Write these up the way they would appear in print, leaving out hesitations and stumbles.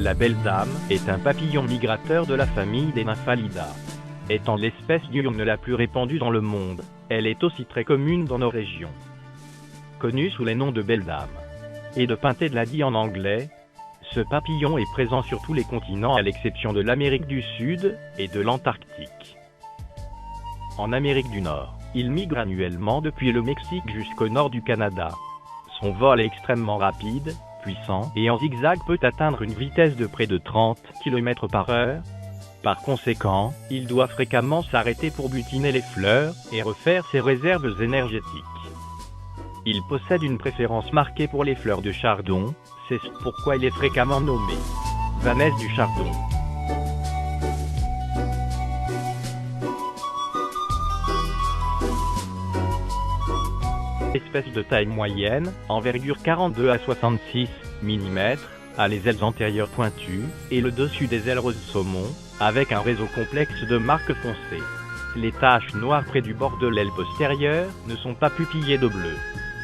La belle dame est un papillon migrateur de la famille des Nymphalidae. Étant l'espèce diurne la plus répandue dans le monde, elle est aussi très commune dans nos régions. Connue sous les noms de belle dame et de Pintedladie en anglais, ce papillon est présent sur tous les continents à l'exception de l'Amérique du Sud et de l'Antarctique. En Amérique du Nord, il migre annuellement depuis le Mexique jusqu'au nord du Canada. Son vol est extrêmement rapide, puissant et en zigzag peut atteindre une vitesse de près de 30 km/h. Par conséquent, il doit fréquemment s'arrêter pour butiner les fleurs et refaire ses réserves énergétiques. Il possède une préférence marquée pour les fleurs de chardon, c'est pourquoi il est fréquemment nommé Vanesse du chardon. Espèce de taille moyenne, envergure 42 à 66 mm, a les ailes antérieures pointues et le dessus des ailes rose saumon, avec un réseau complexe de marques foncées. Les taches noires près du bord de l'aile postérieure ne sont pas pupillées de bleu.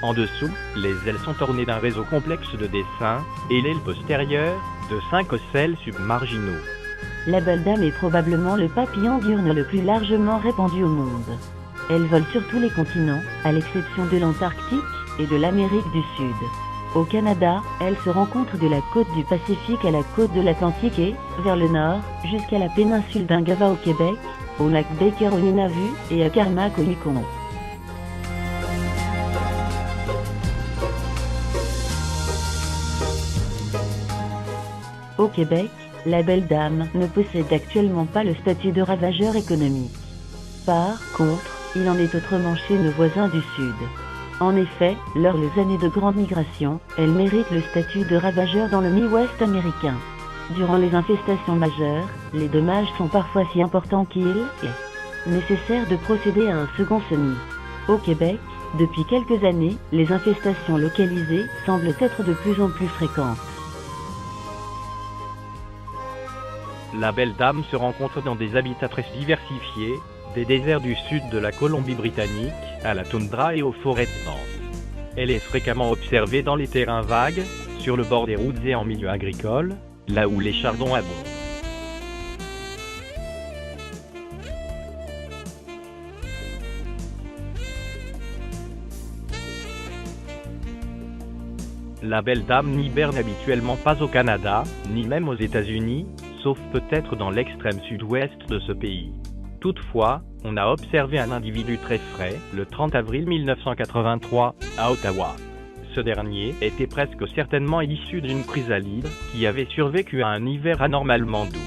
En dessous, les ailes sont ornées d'un réseau complexe de dessins et l'aile postérieure de 5 ocelles submarginaux. La belle dame est probablement le papillon diurne le plus largement répandu au monde. Elle vole sur tous les continents, à l'exception de l'Antarctique et de l'Amérique du Sud. Au Canada, elle se rencontre de la côte du Pacifique à la côte de l'Atlantique et, vers le nord, jusqu'à la péninsule d'Ungava au Québec, au lac Baker au Nunavut et à Carmack au Yukon. Au Québec, la belle dame ne possède actuellement pas le statut de ravageur économique. Par contre, il en est autrement chez nos voisins du Sud. En effet, lors des années de grande migration, elle mérite le statut de ravageur dans le Midwest américain. Durant les infestations majeures, les dommages sont parfois si importants qu'il est nécessaire de procéder à un second semis. Au Québec, depuis quelques années, les infestations localisées semblent être de plus en plus fréquentes. La belle dame se rencontre dans des habitats très diversifiés, des déserts du sud de la Colombie-Britannique, à la toundra et aux forêts denses. Elle est fréquemment observée dans les terrains vagues, sur le bord des routes et en milieu agricole, là où les chardons abondent. La belle dame n'hiberne habituellement pas au Canada, ni même aux États-Unis, sauf peut-être dans l'extrême sud-ouest de ce pays. Toutefois, on a observé un individu très frais, le 30 avril 1983, à Ottawa. Ce dernier était presque certainement issu d'une chrysalide, qui avait survécu à un hiver anormalement doux.